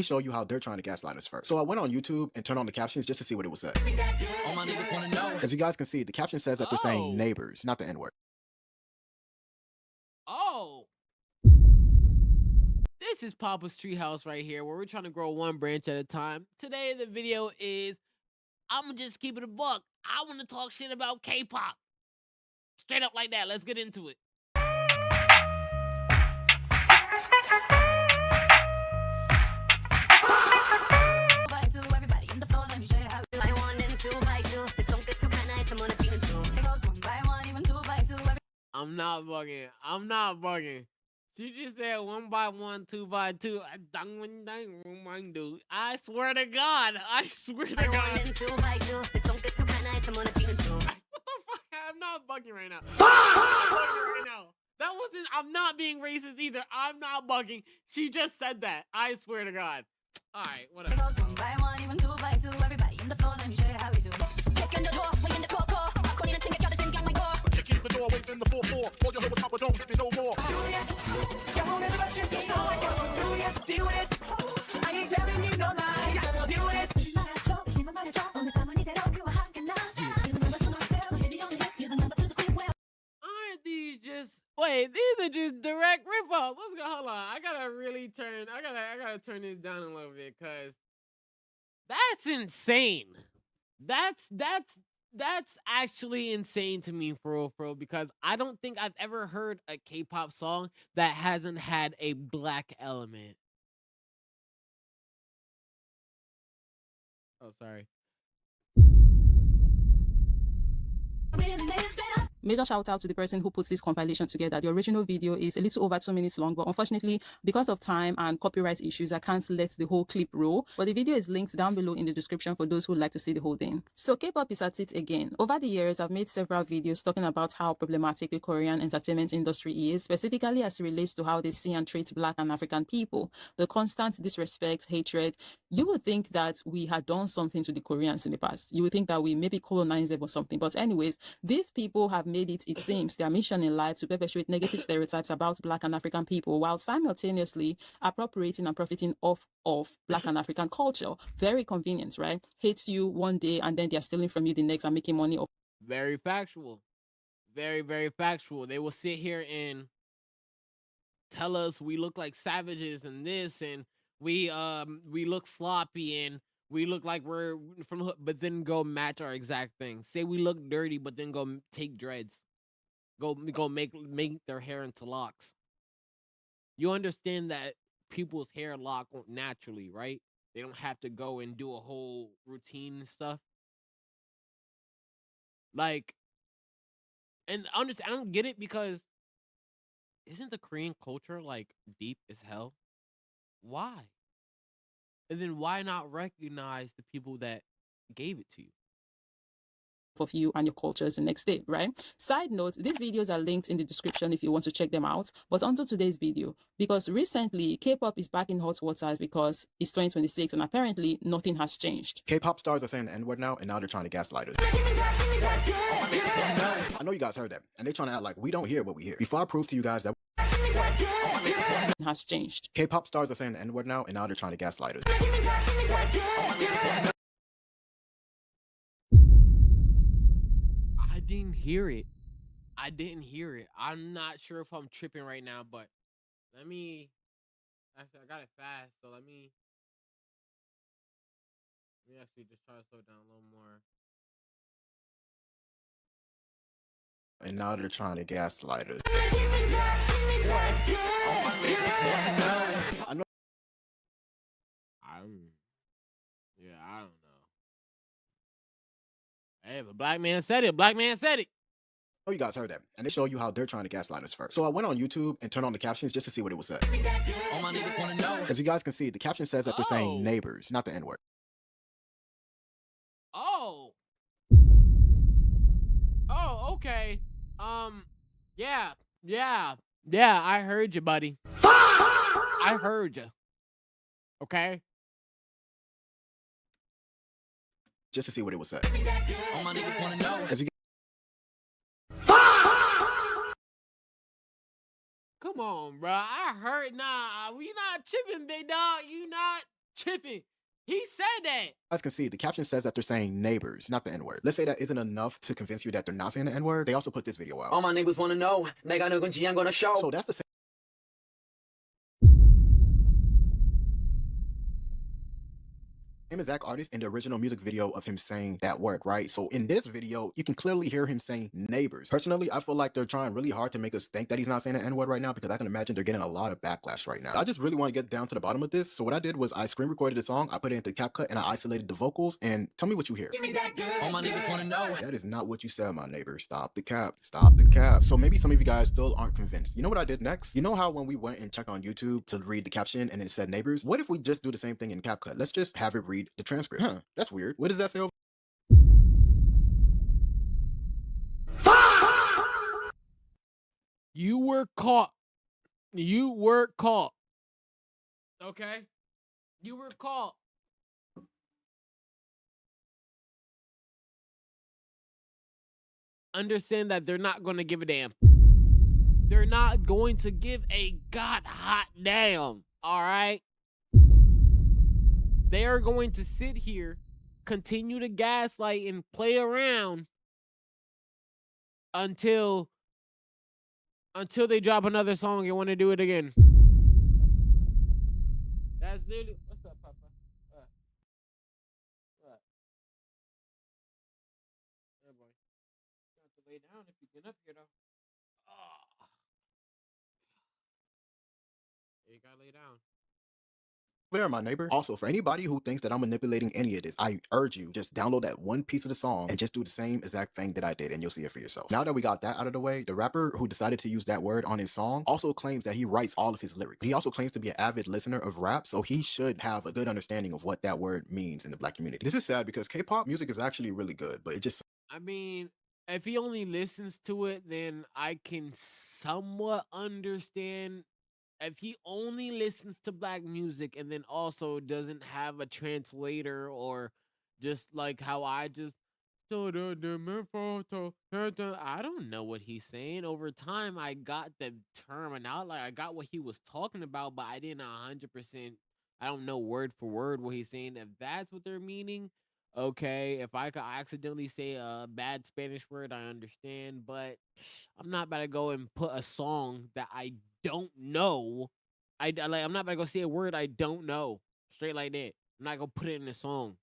me show you how they're trying to gaslight us first. So I went on YouTube and turned on the captions just to see what it was said. All my niggas wanna know. As you guys can see, the caption says that they're saying neighbors, not the N-word. Oh. This is Papa's Treehouse right here, where we're trying to grow one branch at a time. Today, the video is, I'm gonna just keep it a buck. I want to talk shit about K-pop. Straight up like that. Let's get into it. I'm not bugging. I'm not bugging. She just said 1 by 1, 2 by 2. I swear to God. I swear to God. What the fuck? I'm not bugging right now. That wasn't. I'm not being racist either. I'm not bugging. She just said that. I swear to God. All right, whatever. Keep the door away from the 4-4. Hold your head with Papa, don't hit me no more. Aren't these just wait? These are just direct ripoffs. Let's go. Hold on. I gotta turn this down a little bit because that's insane. That's actually insane to me for real, because I don't think I've ever heard a K-pop song that hasn't had a black element. Oh, sorry. Major shout out to the person who puts this compilation together. The original video is a little over 2 minutes long, but unfortunately, because of time and copyright issues, I can't let the whole clip roll. But the video is linked down below in the description for those who would like to see the whole thing. So K-pop is at it again. Over the years, I've made several videos talking about how problematic the Korean entertainment industry is, specifically as it relates to how they see and treat Black and African people. The constant disrespect, hatred. You would think that we had done something to the Koreans in the past. You would think that we maybe colonized them or something. But anyways, these people have made it seems, their mission in life to perpetuate negative stereotypes about Black and African people while simultaneously appropriating and profiting off of Black and African culture. Very convenient, right? Hates you one day and then they're stealing from you the next and making money off. Very factual. Very, very factual. They will sit here and tell us we look like savages and this, and we look sloppy, and we look like we're from the hood, but then go match our exact thing. Say we look dirty, but then go take dreads. Go make their hair into locks. You understand that people's hair lock naturally, right? They don't have to go and do a whole routine and stuff. Like, and I don't get it, because isn't the Korean culture like deep as hell? Why? And then why not recognize the people that gave it to you? Of you and your cultures the next day, right? Side note, these videos are linked in the description if you want to check them out. But onto today's video, because recently K-pop is back in hot waters because it's 2026 and apparently nothing has changed. K-pop stars are saying the N-word now, and now they're trying to gaslight us. I know you guys heard that, and they're trying to act like we don't hear what we hear. Before I prove to you guys that has changed. K-pop stars are saying the N-word now, and now they're trying to gaslight us. I didn't hear it. I'm not sure if I'm tripping right now, but actually, I got it fast, so let me actually just try to slow it down a little more. And now they're trying to gaslight us. I know. I don't know. Hey, if a black man said it, black man said it. Oh, you guys heard that, and they show you how they're trying to gaslight us first. So I went on YouTube and turned on the captions just to see what it was said. All my niggas wanna know. As you guys can see, the caption says that they're saying neighbors, not the N-word. Oh, okay. Yeah, I heard you, buddy. I heard you. Okay. Just to see what it was said. All my niggas wanna know. As you Come on, bro. I heard. Nah, we not tripping, big dog. You not tripping. He said that. As can see, the caption says that they're saying neighbors, not the N-word. Let's say that isn't enough to convince you that they're not saying the N-word. They also put this video out. All my neighbors wanna know. 내가 누군지 I'm gonna show. So that's the same exact artist in the original music video of him saying that word, right? So in this video, you can clearly hear him saying neighbors. Personally, I feel like they're trying really hard to make us think that he's not saying the N-word right now, because I can imagine they're getting a lot of backlash right now. I just really want to get down to the bottom of this. So what I did was I screen recorded the song, I put it into CapCut, and I isolated the vocals, and tell me what you hear. Give me that good. All my niggas wanna know. That is not what you said, my neighbor. Stop the cap. Stop the cap. So maybe some of you guys still aren't convinced. You know what I did next? You know how when we went and checked on YouTube to read the caption and it said neighbors? What if we just do the same thing in CapCut? Let's just have it read the transcript. Huh, that's weird. What does that say over? You were caught. You were caught. Okay? You were caught. Understand that they're not going to give a damn. They're not going to give a god hot damn. All right? They are going to sit here, continue to gaslight and play around until they drop another song and want to do it again. That's literally. What's up, Papa? What? Yeah, boy. You have to lay down if you get up here, though. Oh. You gotta lay down. There, my neighbor. Also, for anybody who thinks that I'm manipulating any of this, I urge you, just download that one piece of the song and just do the same exact thing that I did, and you'll see it for yourself. Now that we got that out of the way, the rapper who decided to use that word on his song also claims that he writes all of his lyrics. He also claims to be an avid listener of rap, so he should have a good understanding of what that word means in the black community. This is sad because K-pop music is actually really good, but it just... I mean, if he only listens to it, then I can somewhat understand. If he only listens to black music and then also doesn't have a translator, or just like how I just I don't know what he's saying. Over time, I got the terminology, like I got what he was talking about, but I didn't 100%. I don't know word for word what he's saying. If that's what they're meaning, okay. If I could accidentally say a bad Spanish word, I understand, but I'm not about to go and put a song that I don't know. I'm not about to go say a word I don't know straight like that. I'm not gonna put it in a song.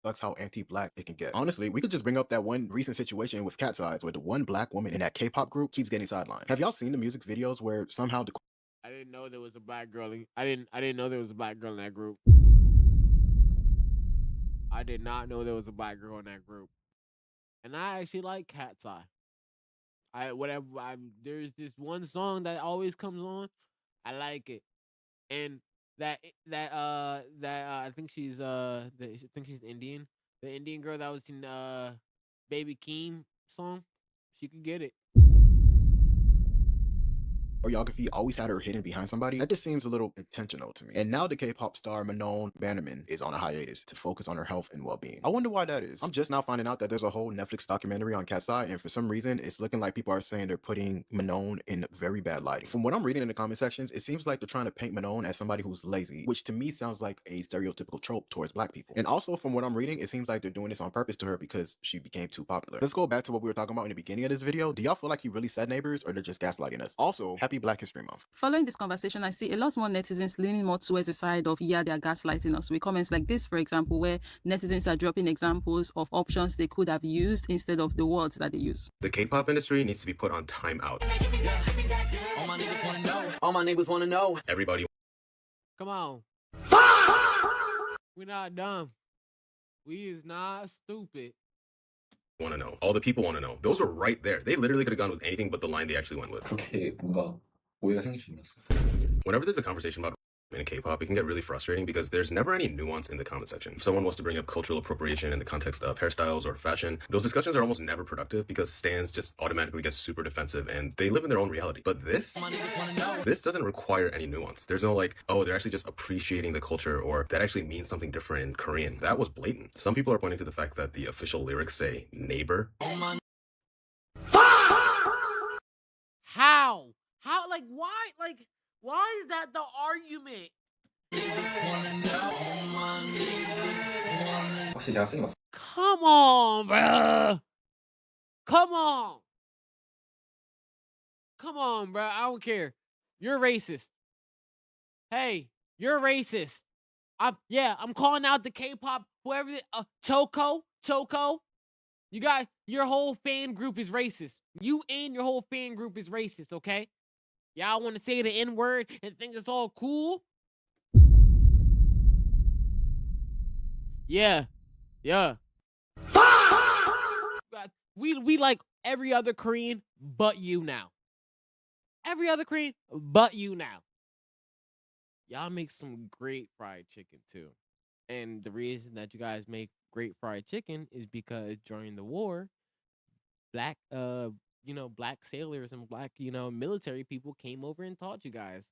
That's how anti-black it can get. Honestly, we could just bring up that one recent situation with Cat's Eyes where the one black woman in that K-pop group keeps getting sidelined. Have y'all seen the music videos where somehow the... I didn't know there was a black girl. I didn't know there was a black girl in that group. I did not know there was a black girl in that group. And I actually like Cat's Eye. There's this one song that always comes on. I like it. And I think she's Indian. The Indian girl that was in Baby Keem song, she could get it. choreography always had her hidden behind somebody. That just seems a little intentional to me. And now the K-pop star Manon Bannerman is on a hiatus to focus on her health and well-being. I wonder why that is. I'm just now finding out that there's a whole Netflix documentary on Cat's Eye, and for some reason, it's looking like people are saying they're putting Manon in very bad lighting. From what I'm reading in the comment sections, it seems like they're trying to paint Manon as somebody who's lazy, which to me sounds like a stereotypical trope towards black people. And also from what I'm reading, it seems like they're doing this on purpose to her because she became too popular. Let's go back to what we were talking about in the beginning of this video. Do y'all feel like he really said neighbors, or they're just gaslighting us? Also, happy Black History Month. Following this conversation, I see a lot more netizens leaning more towards the side of, yeah, they're gaslighting us, with comments like this, for example, where netizens are dropping examples of options they could have used instead of the words that they use. The K-pop industry needs to be put on timeout. All my niggas wanna know. All my neighbors wanna know. Everybody Come on. We're not dumb. We is not stupid. want to know. All the people want to know. Those are right there. They literally could have gone with anything but the line they actually went with. 그렇게 뭔가 오해가 생길 수 있었어. Whenever there's a conversation about in K-pop, it can get really frustrating because there's never any nuance in the comment section. If someone wants to bring up cultural appropriation in the context of hairstyles or fashion, those discussions are almost never productive because stans just automatically get super defensive and they live in their own reality. But this doesn't require any nuance. There's no like, oh, they're actually just appreciating the culture, or that actually means something different in Korean. That was blatant. Some people are pointing to the fact that the official lyrics say neighbor. How? Like, why? Like, why is that the argument? 확실히 제가 쓰는 거 Come on, bruh. Come on. Come on, bruh. I don't care. You're racist. Hey, you're racist. I'm calling out the K-pop, whoever, Choco. You got, your whole fan group is racist. You and your whole fan group is racist, okay? Y'all want to say the N-word and think it's all cool? Yeah. We like every other Korean but you now. Every other Korean but you now. Y'all make some great fried chicken too. And the reason that you guys make great fried chicken is because during the war, black black sailors and black, military people came over and taught you guys.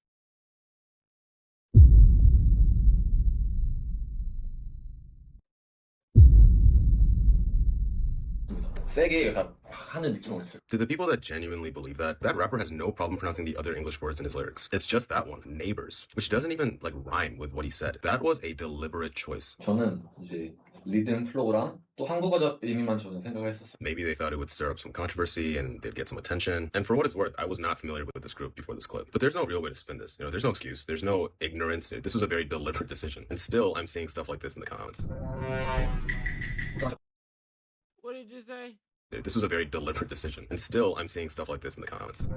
세게 약간 하는 느낌으로 있어요. To the people that genuinely believe that, that rapper has no problem pronouncing the other English words in his lyrics. It's just that one, neighbors, which doesn't even like rhyme with what he said. That was a deliberate choice. 저는 이제 리듬 플로우랑 또 한국어적 의미만 저는 생각을 했었어요. Maybe they thought it would stir up some controversy and they'd get some attention. And for what it's worth, I was not familiar with this group before this clip. But there's no real way to spin this. There's no excuse. There's no ignorance. This was a very deliberate decision. And still, I'm seeing stuff like this in the comments. What did you say? This was a very deliberate decision. And still, I'm seeing stuff like this in the comments.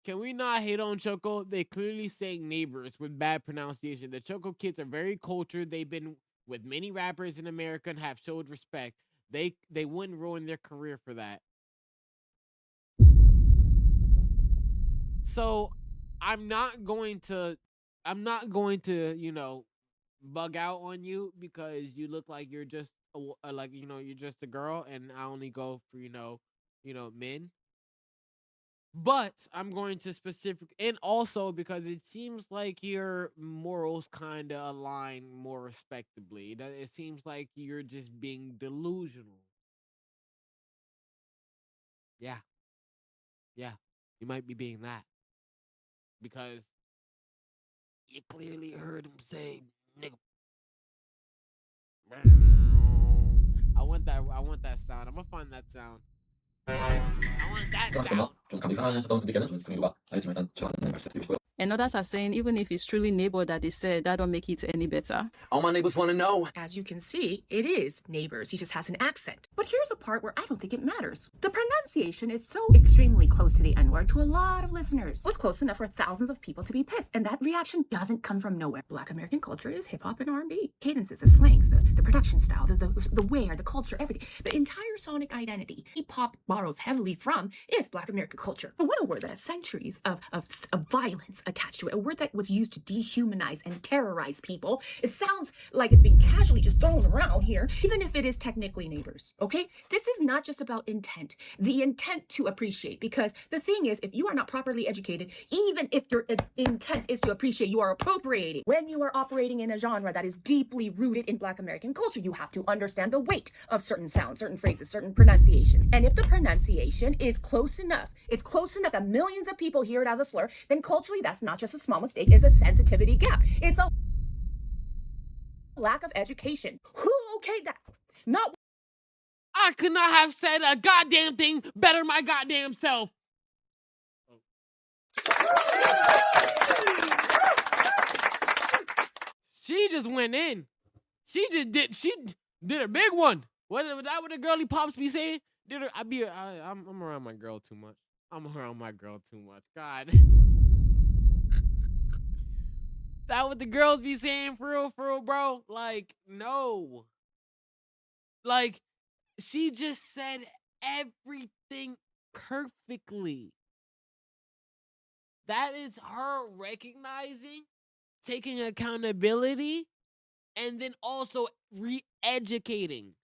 Can we not hate on Choco? They clearly saying neighbors with bad pronunciation. The Choco kids are very cultured. They've been with many rappers in America and have showed respect. They wouldn't ruin their career for that. So I'm not going to, bug out on you because you look like you're just you're just a girl and I only go for, men. But I'm going to and also because it seems like your morals kind of align more respectably. It seems like you're just being delusional. Yeah, you might be being that because you clearly heard him say, "Nigga." I want that sound. I'm gonna find that sound. I want that sound. 좀 감기 상하셨던 분들께는 저는 그 이유가 알겠지만 일단 제가 말씀드리고 싶고요. And others are saying even if it's truly neighbor that they said, that don't make it any better. All my neighbors want to know. As you can see, it is neighbors. He just has an accent. But here's a part where I don't think it matters. The pronunciation is so extremely close to the N-word to a lot of listeners. It was close enough for thousands of people to be pissed, and that reaction doesn't come from nowhere. Black American culture is hip-hop and R&B. Cadences, the slangs, the production style, the wear, the culture, everything. The entire sonic identity hip-hop borrows heavily from is Black American culture. But what a word that has centuries of violence attached to it, a word that was used to dehumanize and terrorize people. It sounds like it's being casually just thrown around here, even if it is technically neighbors, okay? This is not just about intent, the intent to appreciate, because the thing is, if you are not properly educated, even if your intent is to appreciate, you are appropriating. When you are operating in a genre that is deeply rooted in Black American culture, you have to understand the weight of certain sounds, certain phrases, certain pronunciation. And if the pronunciation is close enough, it's close enough that millions of people hear it as a slur, then culturally, that's not just a small mistake, it's a sensitivity gap. It's a lack of education. Who okayed that? Not I could not have said a goddamn thing better my goddamn self. She just went in. She did a big one. Was that what the girly pops be saying? I'm around my girl too much. God. That what the girls be saying for real, bro? Like, no. Like, she just said everything perfectly. That is her recognizing, taking accountability, and then also re-educating.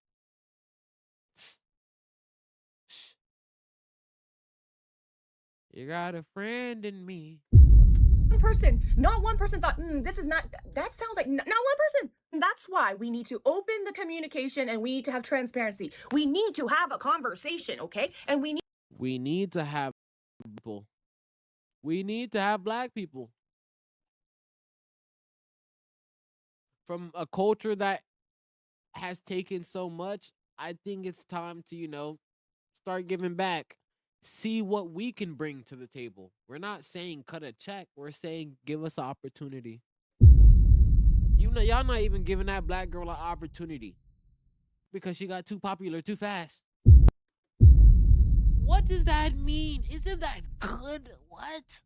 You got a friend in me. not one person thought, this is not, that sounds like, not one person. That's why we need to open the communication and we need to have transparency. We need to have a conversation, okay? And we need to have people. We need to have Black people. from a culture that has taken so much, I think it's time to, start giving back. See what we can bring to the table. We're not saying cut a check. We're saying give us an opportunity. Y'all not even giving that black girl an opportunity because she got too popular too fast. What does that mean? Isn't that good? What?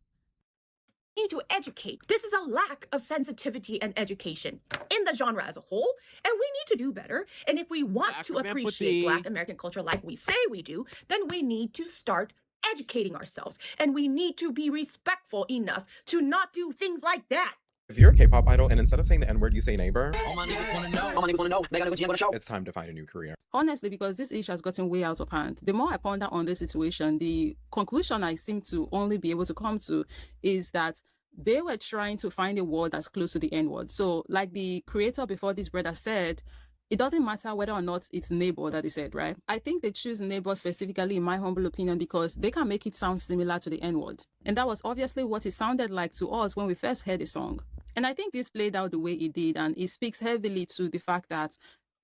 Need to educate. This is a lack of sensitivity and education in the genre as a whole, and we need to do better. And if we want Lack to of appreciate empathy. Black American culture like we say we do, then we need to start educating ourselves, and we need to be respectful enough to not do things like that. If you're a K-pop idol and instead of saying the N-word, you say neighbor, All my niggas wanna know. All my niggas wanna know. They got no GM on the show. it's time to find a new career. Honestly, because this issue has gotten way out of hand, the more I ponder on this situation, the conclusion I seem to only be able to come to is that they were trying to find a word that's close to the N word. So, like the creator before this brother said, it doesn't matter whether or not it's neighbor that they said, right? I think they choose neighbor specifically, in my humble opinion, because they can make it sound similar to the N word. And that was obviously what it sounded like to us when we first heard the song. And I think this played out the way it did, and it speaks heavily to the fact that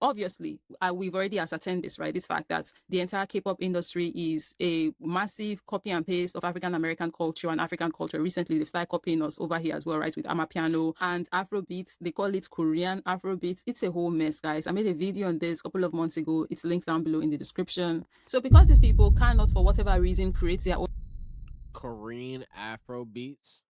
obviously, we've already ascertained this, right? This fact that the entire K-pop industry is a massive copy and paste of African American culture and African culture. Recently, they've started copying us over here as well, right? With Amapiano and Afrobeats. They call it Korean Afrobeats. It's a whole mess, guys. I made a video on this a couple of months ago. It's linked down below in the description. So because these people cannot, for whatever reason, create their own Korean Afro beats.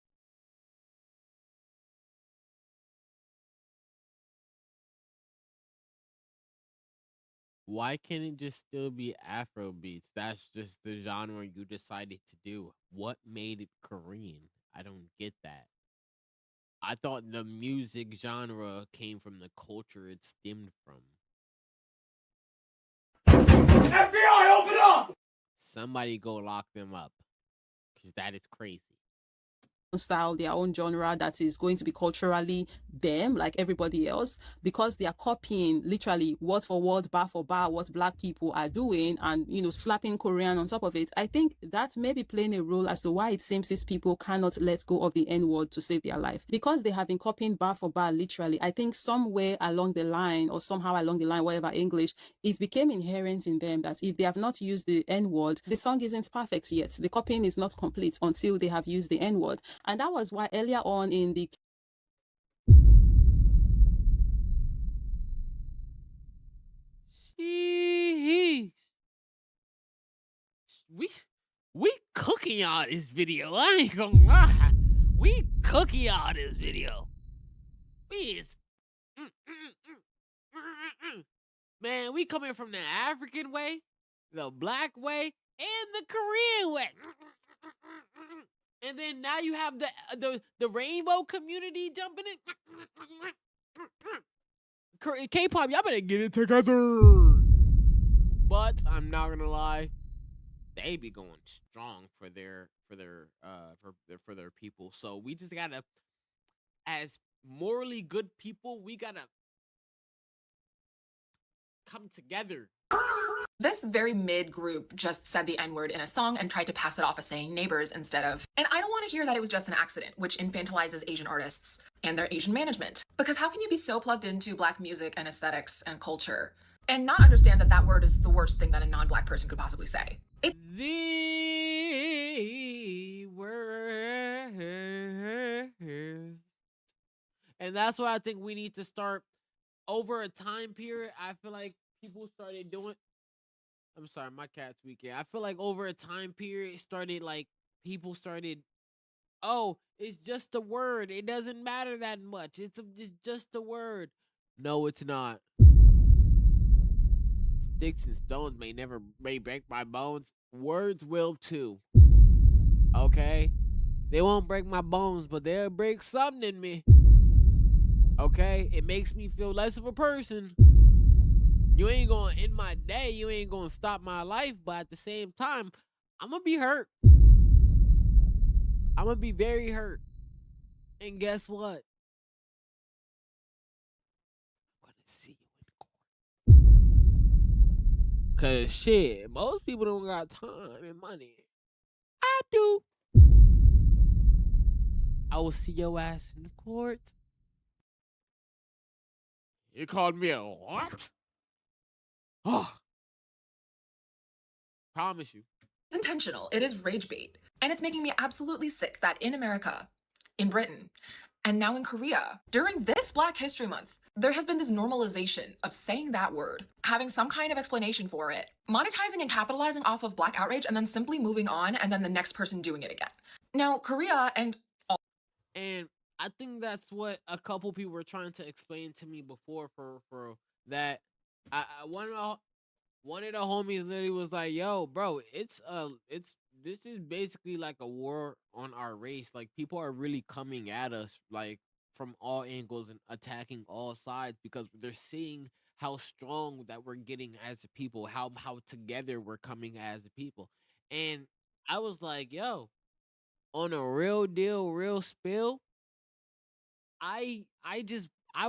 Why can't it just still be Afro beats? That's just the genre you decided to do. What made it Korean? I don't get that. I thought the music genre came from the culture it stemmed from. FBI, open up! Somebody go lock them up. Because that is crazy. style, their own genre that is going to be culturally them, like everybody else, because they are copying literally word for word, bar for bar, what Black people are doing, and slapping Korean on top of it. I think that may be playing a role as to why it seems these people cannot let go of the N-word to save their life, because they have been copying bar for bar literally. I think somewhere along the line, or somehow along the line, whatever English, it became inherent in them that if they have not used the N-word, the song isn't perfect yet. The copying is not complete until they have used the N-word. And that was why earlier on in the Sheesh. We cooking y'all this video. I ain't gonna lie. We cooking y'all this video. We is man, we coming from the African way, the Black way, and the Korean way. And then now you have the rainbow community jumping in. K-pop, y'all better get it together. But I'm not gonna lie, they be going strong for their people. So we just gotta, as morally good people, we gotta come together. This very mid group just said the N-word in a song and tried to pass it off as saying neighbors instead of, and I don't want to hear that it was just an accident, which infantilizes Asian artists and their Asian management. Because how can you be so plugged into Black music and aesthetics and culture and not understand that that word is the worst thing that a non-Black person could possibly say? The word. And that's what I think we need to start over a time period. I feel like people started doing. I'm sorry, my cat's weekend. I feel like over a time period people started, oh, it's just a word. It doesn't matter that much. It's just a word. No, it's not. Sticks and stones may break my bones. Words will too. Okay? They won't break my bones, but they'll break something in me. Okay? It makes me feel less of a person. You ain't gonna end my day. You ain't gonna stop my life. But at the same time, I'm gonna be hurt. I'm gonna be very hurt. And guess what? I'm gonna see you in court. Cause shit, most people don't got time and money. I do. I will see your ass in court. You called me a what? Oh, promise you. It's intentional. It is rage bait. And it's making me absolutely sick that in America, in Britain, and now in Korea, during this Black History Month, there has been this normalization of saying that word, having some kind of explanation for it, monetizing and capitalizing off of Black outrage, and then simply moving on, and then the next person doing it again. Now, Korea and And I think that's what a couple people were trying to explain to me before for that. One of the homies literally was like, "Yo, bro, it's this is basically like a war on our race. Like people are really coming at us like from all angles and attacking all sides because they're seeing how strong that we're getting as a people, how together we're coming as a people." And I was like, "Yo, on a real deal, real spill, I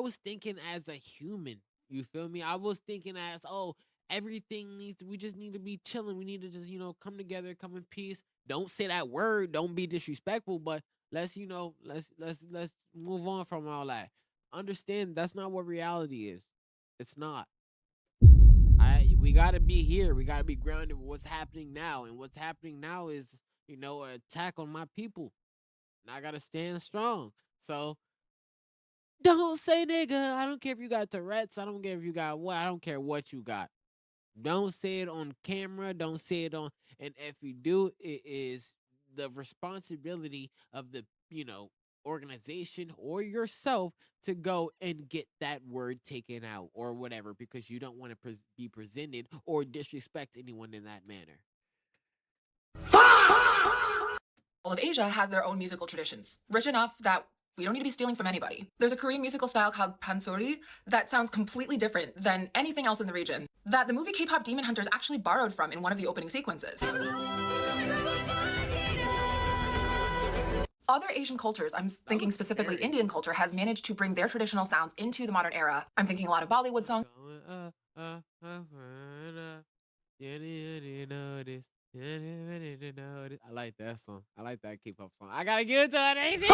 was thinking as a human. You feel me? I was thinking as, oh, everything needs we just need to be chilling. We need to just, come together, come in peace. Don't say that word, don't be disrespectful, but let's move on from all that. Understand that's not what reality is. It's not. We gotta be here. We gotta be grounded with what's happening now. And what's happening now is, an attack on my people. And I gotta stand strong. So don't say nigga. I don't care if you got Tourette's. I don't care if you got what. I don't care what you got. Don't say it on camera. Don't say it on. And if you do, it is the responsibility of the, organization or yourself to go and get that word taken out or whatever because you don't want to be presented or disrespect anyone in that manner. all of Asia has their own musical traditions, rich enough that we don't need to be stealing from anybody. There's a Korean musical style called pansori that sounds completely different than anything else in the region, that the movie K-pop Demon Hunters actually borrowed from in one of the opening sequences. Other Asian cultures, I'm thinking specifically Indian culture, has managed to bring their traditional sounds into the modern era. I'm thinking a lot of Bollywood songs. I like that song. I like that K-pop song. I gotta give it to an Asian.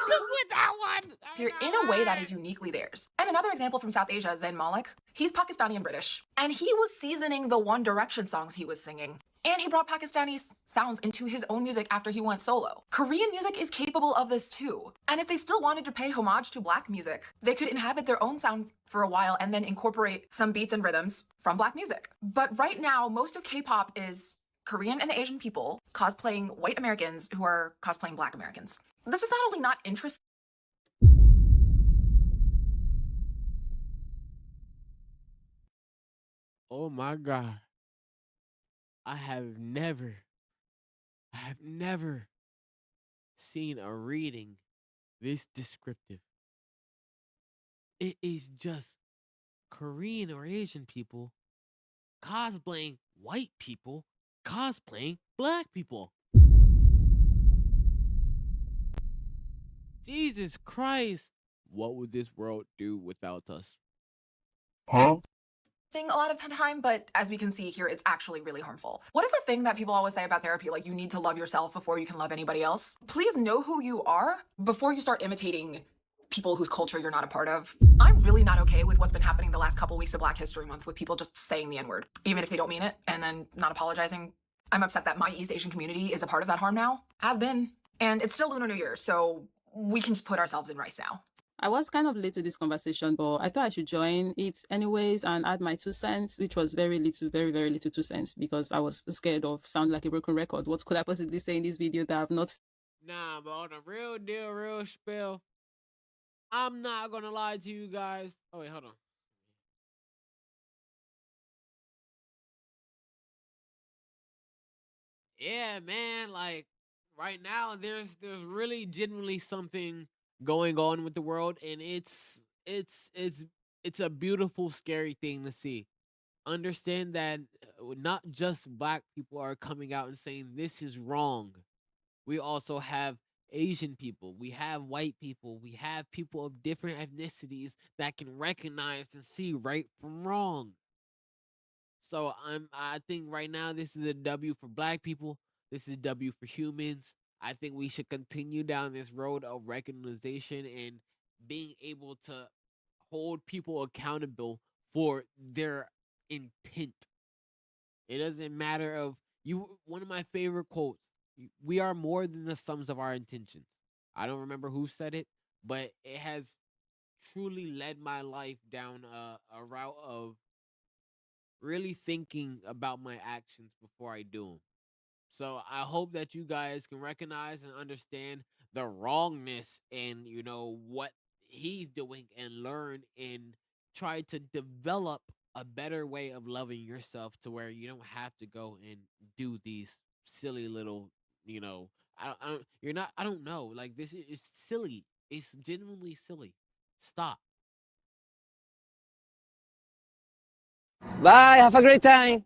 With that one. Here in a way that is uniquely theirs. And another example from South Asia is Zayn Malik. He's Pakistani and British, and he was seasoning the One Direction songs he was singing. And he brought Pakistani sounds into his own music after he went solo. Korean music is capable of this too. And if they still wanted to pay homage to Black music, they could inhabit their own sound for a while and then incorporate some beats and rhythms from Black music. But right now, most of K-pop is Korean and Asian people cosplaying white Americans who are cosplaying Black Americans. This is not only not interesting. Oh my God. I have never seen a reading this descriptive. It is just Korean or Asian people cosplaying white people, cosplaying Black people. Jesus Christ. What would this world do without us? A lot of the time, but as we can see here, it's actually really harmful. What is the thing that people always say about therapy? Like, you need to love yourself before you can love anybody else. Please know who you are before you start imitating people whose culture you're not a part of. I'm really not okay with what's been happening the last couple weeks of Black History Month with people just saying the N-word, even if they don't mean it, and then not apologizing. I'm upset that my East Asian community is a part of that harm now. Has been. And it's still Lunar New Year, so we can just put ourselves in rice now. I was kind of late to this conversation, but I thought I should join it anyways and add my 2 cents, which was very little, very, very little 2 cents, because I was scared of sound like a broken record. What could I possibly say in this video that I've not? Nah, but on a real deal, real spill, I'm not gonna lie to you guys. Oh wait, hold on. Yeah, man, like right now there's really genuinely something going on with the world, and it's a beautiful, scary thing to see. Understand that not just Black people are coming out and saying this is wrong. We also have Asian people, we have white people, we have people of different ethnicities that can recognize and see right from wrong. So I think right now this is a W for Black people. This is a W for humans. I think we should continue down this road of recognition and being able to hold people accountable for their intent. It doesn't matter of you. One of my favorite quotes: "We are more than the sums of our intentions." I don't remember who said it, but it has truly led my life down a route of really thinking about my actions before I do them. So I hope that you guys can recognize and understand the wrongness and what he's doing and learn and try to develop a better way of loving yourself to where you don't have to go and do these silly little, I don't you're not I don't know. Like this is silly. It's genuinely silly. Stop. Bye. Have a great time.